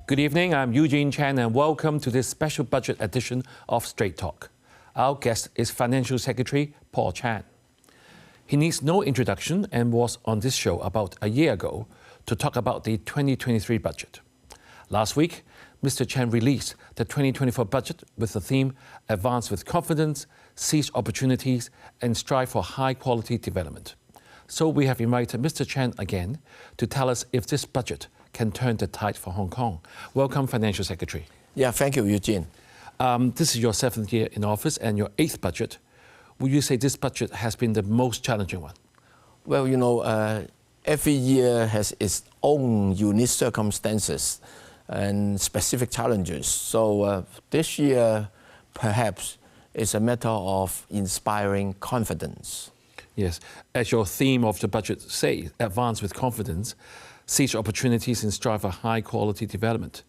Good evening, I'm Eugene Chan and welcome to this special budget edition of Straight Talk. Our guest is Financial Secretary Paul Chan. He needs no introduction and was on this show about a year ago to talk about the 2023 budget. Last week, Mr. Chan released the 2024 budget with the theme Advance with Confidence, Seize Opportunities and Strive for High-Quality Development. So we have invited Mr. Chan again to tell us if this budget can turn the tide for Hong Kong. Welcome, Financial Secretary. Yeah, thank you, Eugene. This is your 7th year in office and your 8th budget. Would you say this budget has been the most challenging one? Well, every year has its own unique circumstances and specific challenges. So this year, perhaps, is a matter of inspiring confidence. Yes, as your theme of the budget says, advance with confidence, seize opportunities and strive for high-quality development.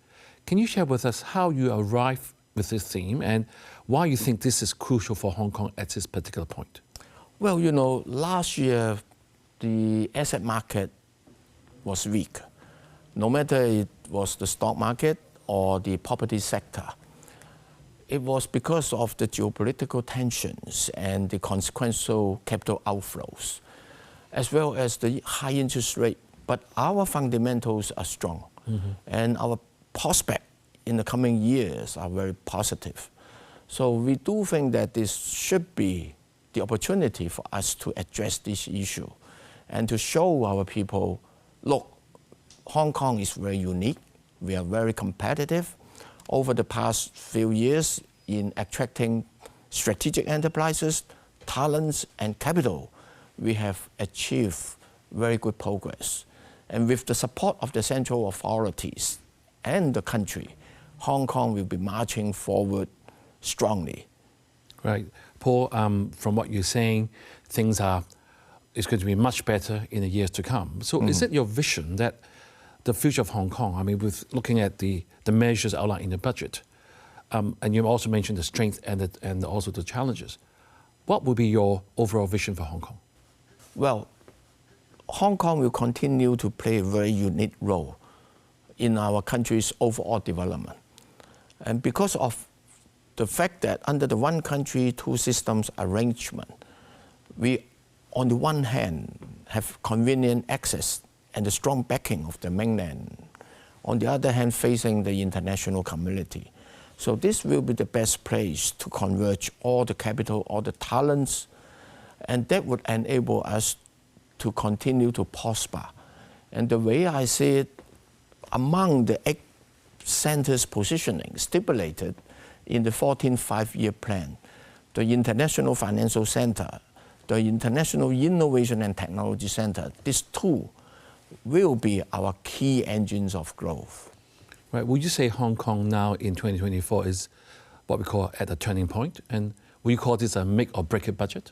Can you share with us how you arrived with this theme and why you think this is crucial for Hong Kong at this particular point? Well, last year, the asset market was weak. No matter it was the stock market or the property sector. It was because of the geopolitical tensions and the consequential capital outflows, as well as the high interest rate. But our fundamentals are strong, and our prospects in the coming years are very positive. So we do think that this should be the opportunity for us to address this issue and to show our people, look, Hong Kong is very unique. We are very competitive. Over the past few years in attracting strategic enterprises, talents, and capital, we have achieved very good progress. And with the support of the central authorities and the country, Hong Kong will be marching forward strongly. Right. Paul, from what you're saying, it's going to be much better in the years to come. So is it your vision that the future of Hong Kong, with looking at the measures outlined in the budget, and you also mentioned the strength and also the challenges, what would be your overall vision for Hong Kong? Well, Hong Kong will continue to play a very unique role in our country's overall development. And because of the fact that under the one country, two systems arrangement, we, on the one hand, have convenient access and the strong backing of the mainland. On the other hand, facing the international community. So this will be the best place to converge all the capital, all the talents, and that would enable us to continue to prosper. And the way I see it, among the 8 centers positioning stipulated in the 14th five-year plan, the International Financial Center, the International Innovation and Technology Center, these two will be our key engines of growth. Right. Would you say Hong Kong now in 2024 is what we call at a turning point? And will you call this a make or break it budget?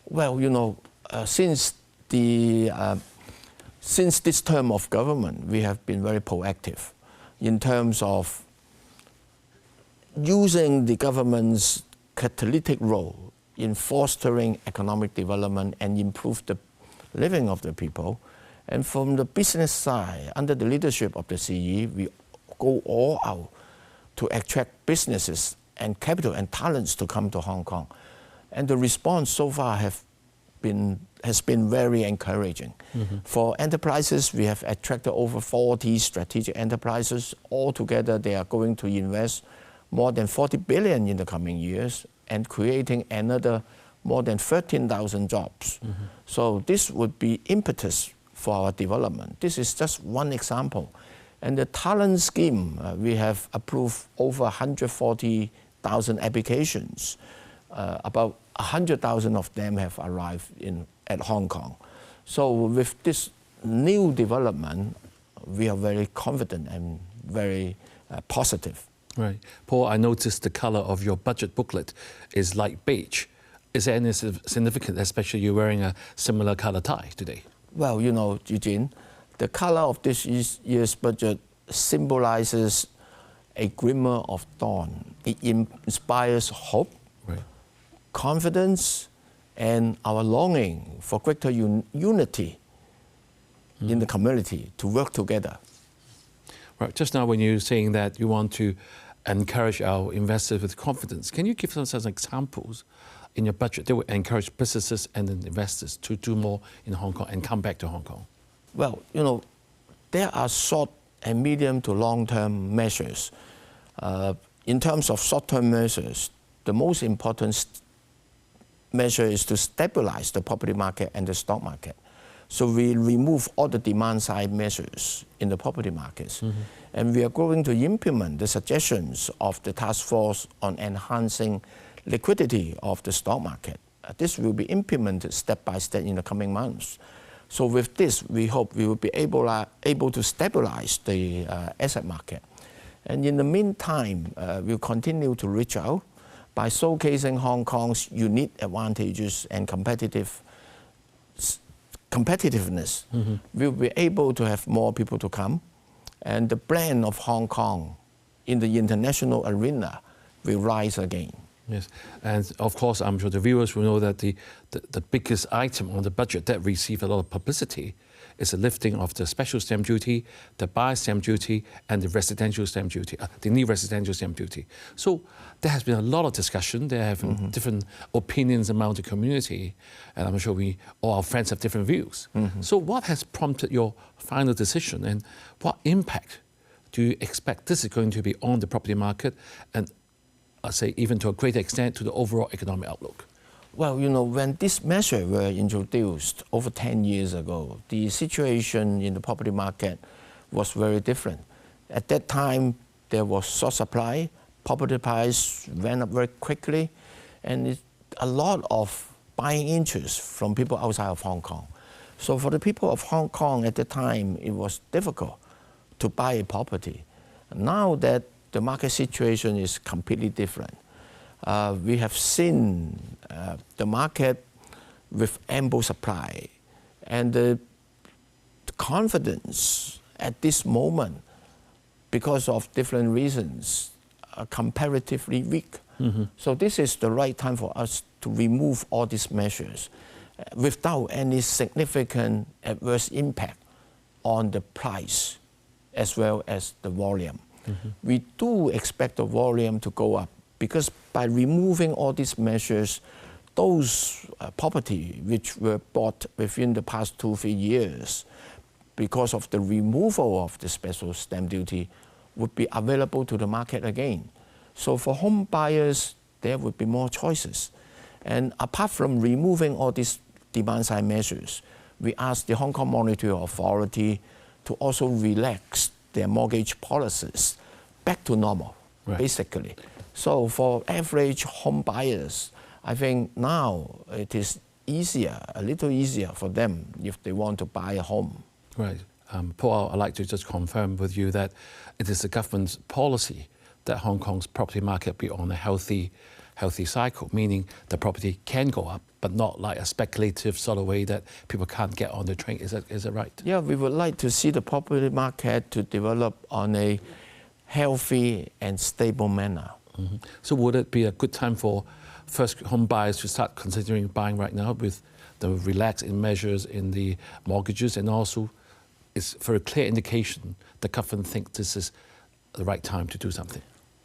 Well, since this term of government, we have been very proactive in terms of using the government's catalytic role in fostering economic development and improve the living of the people. And from the business side, under the leadership of the CE, we go all out to attract businesses and capital and talents to come to Hong Kong. And the response so far has been very encouraging. For enterprises, we have attracted over 40 strategic enterprises. Altogether, they are going to invest more than 40 billion in the coming years and creating another more than 13,000 jobs. So this would be impetus for our development. This is just one example. And the talent scheme, we have approved over 140,000 applications. About 100,000 of them have arrived at Hong Kong. So with this new development, we are very confident and very positive. Right. Paul, I noticed the color of your budget booklet is light beige. Is there any significance, especially you're wearing a similar color tie today? Well, Eugene, the color of this year's budget symbolizes a glimmer of dawn. It inspires hope, confidence, and our longing for greater unity in the community to work together. Right. Just now, when you're saying that you want to encourage our investors with confidence, can you give us some examples in your budget that would encourage businesses and investors to do more in Hong Kong and come back to Hong Kong? Well, there are short and medium to long-term measures. In terms of short-term measures, the most important measure is to stabilize the property market and the stock market. So we remove all the demand-side measures in the property markets. And we are going to implement the suggestions of the task force on enhancing liquidity of the stock market. This will be implemented step by step in the coming months. So with this, we hope we will be able to stabilize the asset market. And in the meantime, we'll continue to reach out by showcasing Hong Kong's unique advantages and competitiveness. We'll be able to have more people to come, and the brand of Hong Kong in the international arena will rise again. Yes, and of course, I'm sure the viewers will know that the biggest item on the budget that received a lot of publicity is the lifting of the special stamp duty, the buyer's stamp duty, and the residential stamp duty, the new residential stamp duty. So there has been a lot of discussion. There have been different opinions among the community, and I'm sure all our friends have different views. So what has prompted your final decision, and what impact do you expect this is going to be on the property market, and I say even to a greater extent to the overall economic outlook? Well, when this measure were introduced over 10 years ago, the situation in the property market was very different. At that time, there was short supply, property price went up very quickly, and a lot of buying interest from people outside of Hong Kong. So for the people of Hong Kong at the time, it was difficult to buy a property. Now that the market situation is completely different, we have seen the market with ample supply, and the confidence at this moment, because of different reasons, are comparatively weak. So this is the right time for us to remove all these measures without any significant adverse impact on the price as well as the volume. We do expect the volume to go up, because by removing all these measures, those property which were bought within the past 2-3 years, because of the removal of the special stamp duty, would be available to the market again. So for home buyers, there would be more choices. And apart from removing all these demand-side measures, we asked the Hong Kong Monetary Authority to also relax their mortgage policies back to normal, basically. So for average home buyers, I think now it is easier, a little easier for them if they want to buy a home. Right. Paul, I'd like to just confirm with you that it is the government's policy that Hong Kong's property market be on a healthy cycle, meaning the property can go up, but not like a speculative sort of way that people can't get on the train. Is that right? Yeah, we would like to see the property market to develop on a healthy and stable manner. So would it be a good time for first home buyers to start considering buying right now with the relaxing measures in the mortgages, and also it's for a clear indication the government thinks this is the right time to do something?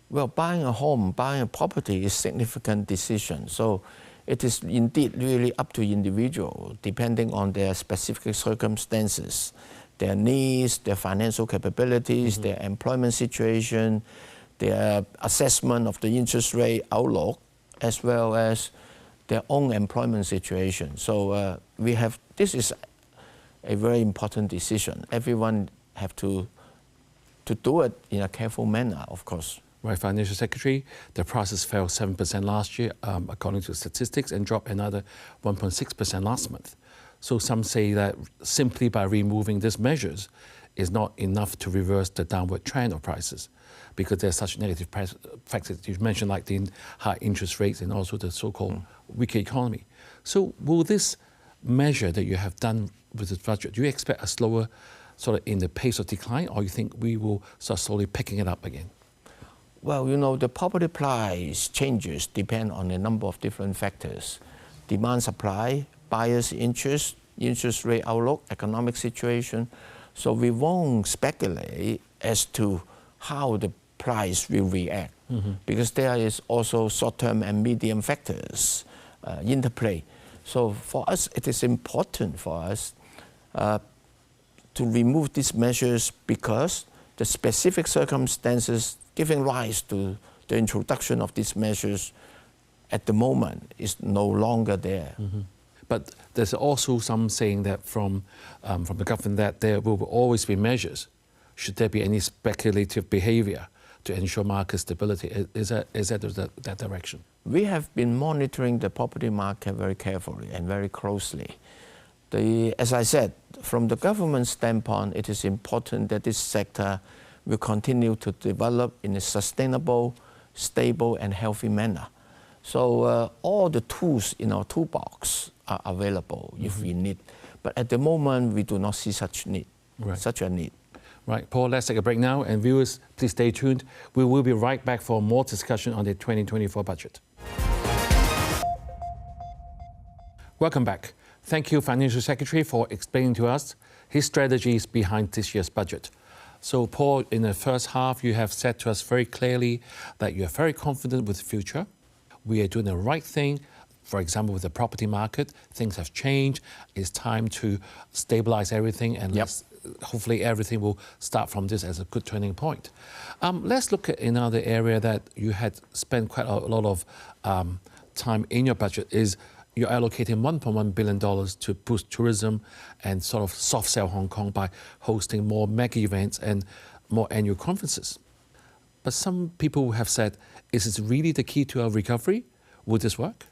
Well, buying a home, buying a property is a significant decision. So it is indeed really up to individual, depending on their specific circumstances, their needs, their financial capabilities, their employment situation, their assessment of the interest rate outlook, as well as their own employment situation. So this is a very important decision. Everyone have to do it in a careful manner, of course. Right, Financial Secretary, the prices fell 7% last year, according to statistics, and dropped another 1.6% last month. So some say that simply by removing these measures is not enough to reverse the downward trend of prices, because there's such negative factors you mentioned, like the high interest rates and also the so-called weaker economy. So will this measure that you have done with the budget, do you expect a slower sort of in the pace of decline, or you think we will start slowly picking it up again? Well, the property price changes depend on a number of different factors: demand, supply, buyers' interest, interest rate outlook, economic situation. So we won't speculate as to how the price will react, because there is also short-term and medium factors interplay. So for us, it is important for us to remove these measures because the specific circumstances giving rise to the introduction of these measures at the moment is no longer there. But there's also some saying that from the government that there will always be measures should there be any speculative behavior to ensure market stability. Is that direction? We have been monitoring the property market very carefully and very closely. As I said, from the government standpoint, it is important that this sector will continue to develop in a sustainable, stable, and healthy manner. So all the tools in our toolbox are available if we need. But at the moment, we do not see such a need. Right, Paul, let's take a break now. And viewers, please stay tuned. We will be right back for more discussion on the 2024 budget. Welcome back. Thank you, Financial Secretary, for explaining to us his strategies behind this year's budget. So, Paul, in the first half, you have said to us very clearly that you are very confident with the future. We are doing the right thing. For example, with the property market, things have changed. It's time to stabilize everything, and hopefully everything will start from this as a good turning point. Let's look at another area that you had spent quite a lot of time in your budget is you're allocating $1.1 billion to boost tourism and sort of soft sell Hong Kong by hosting more mega events and more annual conferences. But some people have said, is this really the key to our recovery? Would this work?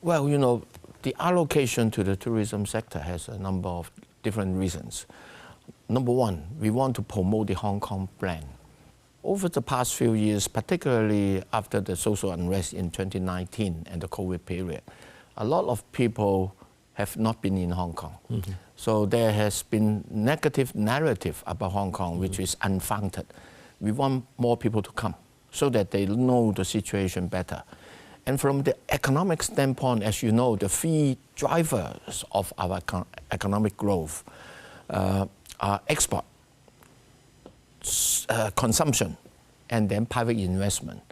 Well, you know, the allocation to the tourism sector has a number of different reasons. Number one, we want to promote the Hong Kong brand. Over the past few years, particularly after the social unrest in 2019 and the COVID period, a lot of people have not been in Hong Kong. So there has been negative narrative about Hong Kong, which is unfounded. We want more people to come so that they know the situation better. And from the economic standpoint, as you know, the three drivers of our economic growth are export, consumption, and then private investment.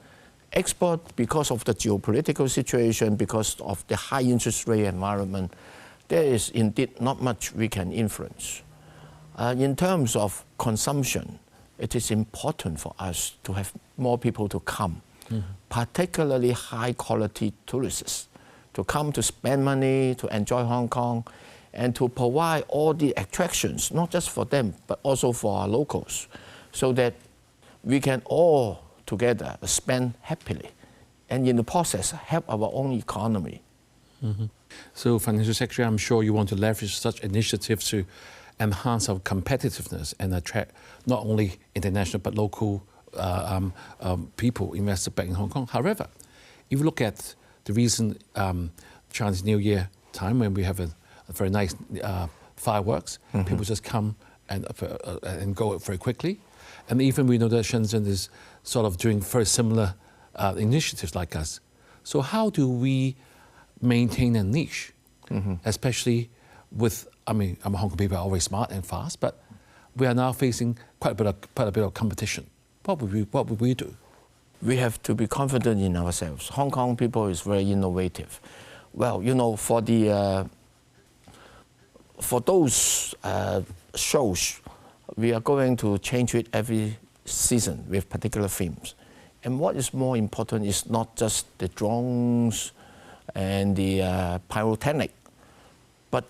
Export, because of the geopolitical situation, because of the high interest rate environment, there is indeed not much we can influence. In terms of consumption, it is important for us to have more people to come, particularly high-quality tourists, to come to spend money, to enjoy Hong Kong, and to provide all the attractions, not just for them, but also for our locals, so that we can all together spend happily, and in the process, help our own economy. So, Financial Secretary, I'm sure you want to leverage such initiatives to enhance our competitiveness and attract not only international but local people invested back in Hong Kong. However, if you look at the recent Chinese New Year time when we have a very nice fireworks, people just come and go very quickly. And even we know that Shenzhen is sort of doing very similar initiatives like us. So how do we maintain a niche, especially with, I mean, Hong Kong people are always smart and fast, but we are now facing quite a bit of competition. What would we do? We have to be confident in ourselves. Hong Kong people is very innovative. Well, you know, for those shows, we are going to change it every season with particular themes. And what is more important is not just the drones and the pyrotechnic, but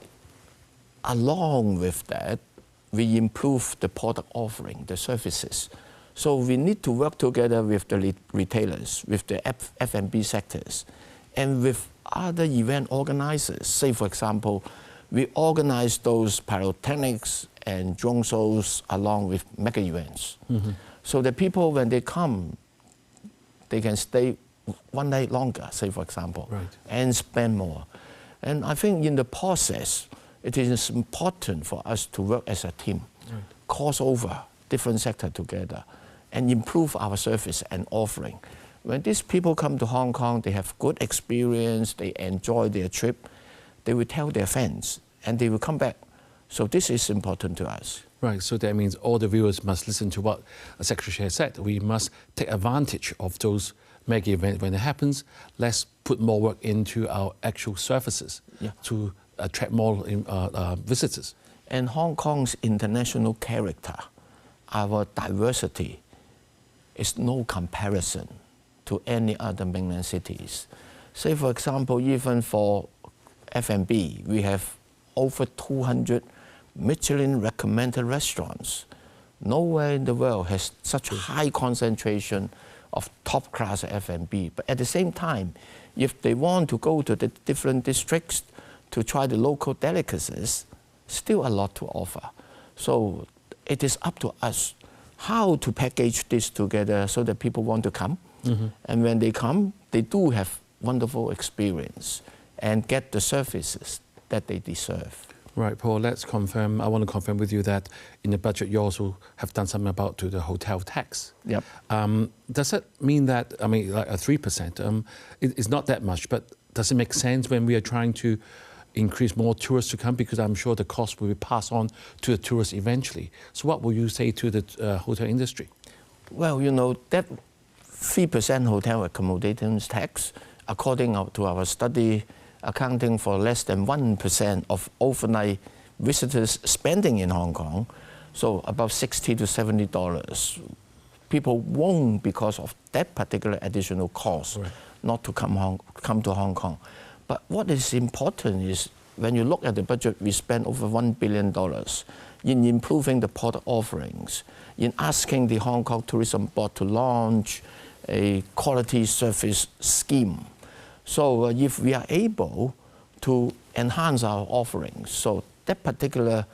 along with that, we improve the product offering, the services. So we need to work together with the retailers, with the F&B sectors, and with other event organizers. Say, for example, we organize those pyrotechnics and drone shows along with mega events. So the people, when they come, they can stay one night longer, say, for example, and spend more. And I think in the process, it is important for us to work as a team, cross over different sectors together, and improve our service and offering. When these people come to Hong Kong, they have good experience, they enjoy their trip, they will tell their friends, and they will come back. So this is important to us. Right, so that means all the viewers must listen to what Secretary has said. We must take advantage of those mega events when it happens. Let's put more work into our actual services to attract more visitors. And Hong Kong's international character, our diversity, is no comparison to any other mainland cities. Say, for example, even for F&B, we have over 200 Michelin-recommended restaurants. Nowhere in the world has such a high concentration of top-class F&B. But at the same time, if they want to go to the different districts to try the local delicacies, still a lot to offer. So it is up to us how to package this together so that people want to come. And when they come, they do have wonderful experience and get the services that they deserve. Right, Paul, let's confirm. I want to confirm with you that in the budget you also have done something about to the hotel tax. Yep. Does that mean that, I mean, like a 3%, it's not that much, but does it make sense when we are trying to increase more tourists to come? Because I'm sure the cost will be passed on to the tourists eventually. So what will you say to the hotel industry? Well, you know, that 3% hotel accommodations tax, according to our study, accounting for less than 1% of overnight visitors spending in Hong Kong, so about $60 to $70. People won't, because of that particular additional cost, not to come to Hong Kong. But what is important is, when you look at the budget, we spent over $1 billion in improving the port offerings, in asking the Hong Kong Tourism Board to launch a quality service scheme. So if we are able to enhance our offerings, so that particular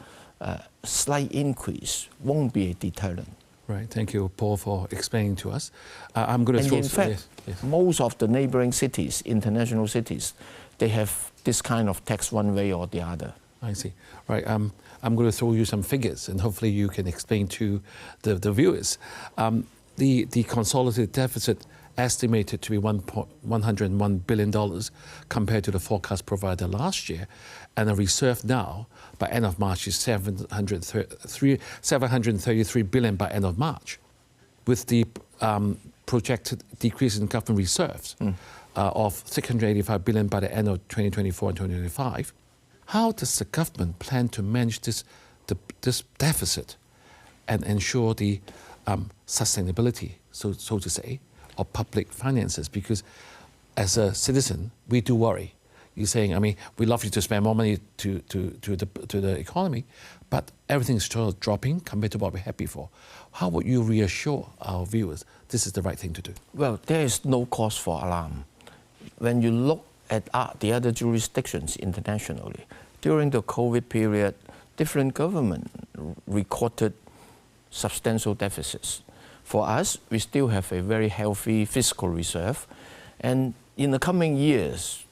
slight increase won't be a deterrent. Right, thank you, Paul, for explaining to us. I'm going to throw... In fact, most of the neighboring cities, international cities, they have this kind of tax one way or the other. I see. Right, I'm going to throw you some figures, and hopefully you can explain to the viewers. The consolidated deficit estimated to be $101 billion compared to the forecast provided last year, and the reserve now by end of March is $733 billion by end of March. With the projected decrease in government reserves of $685 billion by the end of 2024 and 2025, how does the government plan to manage this deficit and ensure the sustainability, so to say, of public finances? Because as a citizen, we do worry. You're saying, I mean, we love you to spend more money to the economy, but everything's still dropping compared to what we had before. How would you reassure our viewers this is the right thing to do? Well, there is no cause for alarm. When you look at the other jurisdictions internationally, during the COVID period, different governments recorded substantial deficits. For us, we still have a very healthy fiscal reserve. And in the coming years,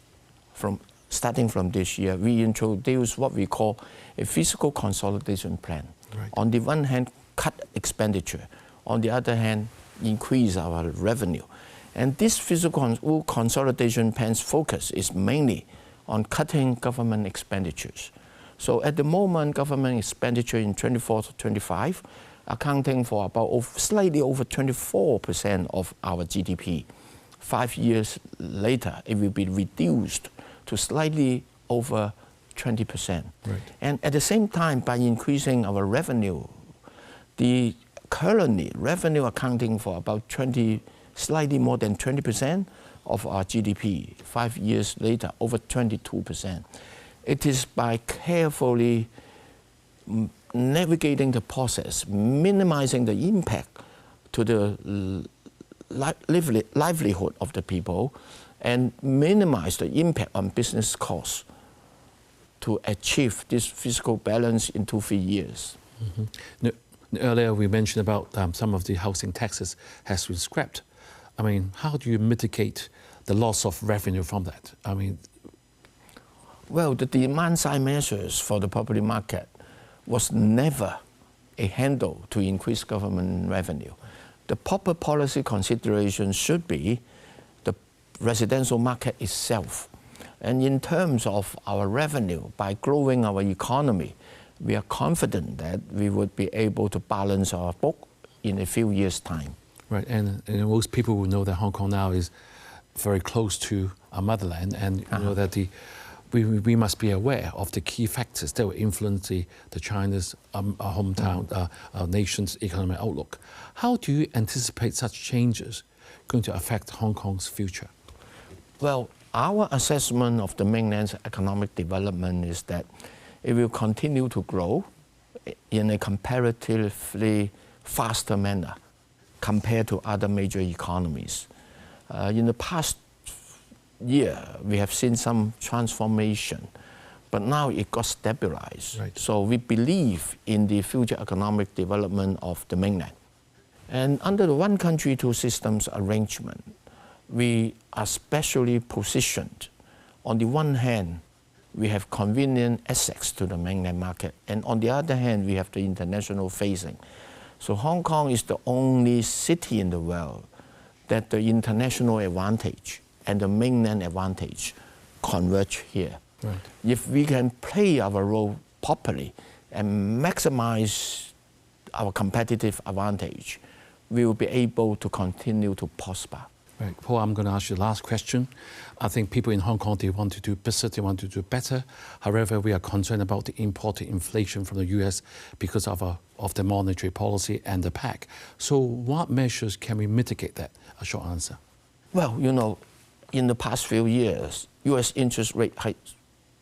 starting from this year, we introduce what we call a fiscal consolidation plan. Right. On the one hand, cut expenditure. On the other hand, increase our revenue. And this fiscal consolidation plan's focus is mainly on cutting government expenditures. So at the moment, government expenditure in 24 to 25 accounting for about slightly over 24% of our GDP. 5 years later, it will be reduced to slightly over 20%. Right. And at the same time, by increasing our revenue, the currently revenue accounting for about slightly more than 20% of our GDP. 5 years later, over 22%. It is by carefully navigating the process, minimizing the impact to the livelihood of the people, and minimize the impact on business costs to achieve this fiscal balance in 2-3 years. Mm-hmm. Earlier we mentioned about some of the housing taxes has been scrapped. I mean, how do you mitigate the loss of revenue from that? I mean, well, the demand side measures for the property market was never a handle to increase government revenue. The proper policy consideration should be the residential market itself. And in terms of our revenue, by growing our economy, we are confident that we would be able to balance our book in a few years' time. Right, and most people will know that Hong Kong now is very close to our motherland, and you know that we must be aware of the key factors that will influence the China's hometown, our nation's economic outlook. How do you anticipate such changes going to affect Hong Kong's future? Well, our assessment of the mainland's economic development is that it will continue to grow in a comparatively faster manner compared to other major economies. In the past year, we have seen some transformation, but now it got stabilized. Right. So we believe in the future economic development of the mainland. And under the one country, two systems arrangement, we are specially positioned. On the one hand, we have convenient access to the mainland market, and on the other hand, we have the international facing. So Hong Kong is the only city in the world that the international advantage and the mainland advantage converge here. Right. If we can play our role properly and maximize our competitive advantage, we will be able to continue to prosper. Right. Paul, I'm going to ask you the last question. I think people in Hong Kong, they want to do business, they want to do better. However, we are concerned about the imported inflation from the US because of the monetary policy and the PAC. So what measures can we mitigate that? A short answer. Well, you know, in the past few years, US interest rate hiked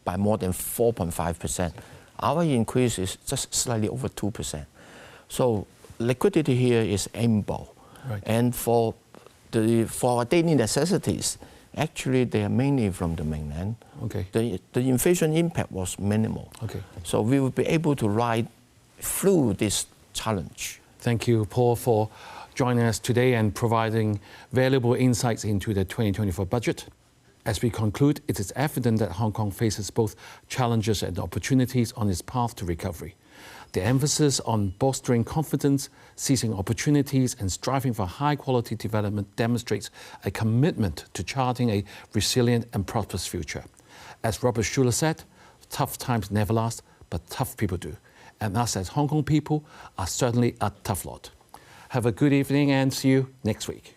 by more than 4.5%. Our increase is just slightly over 2%. So liquidity here is ample. Right. And for our daily necessities, actually they are mainly from the mainland. Okay. The inflation impact was minimal. Okay. So we will be able to ride through this challenge. Thank you, Paul, for joining us today and providing valuable insights into the 2024 budget. As we conclude, it is evident that Hong Kong faces both challenges and opportunities on its path to recovery. The emphasis on bolstering confidence, seizing opportunities, and striving for high-quality development demonstrates a commitment to charting a resilient and prosperous future. As Robert Schuller said, tough times never last, but tough people do. And us as Hong Kong people are certainly a tough lot. Have a good evening and see you next week.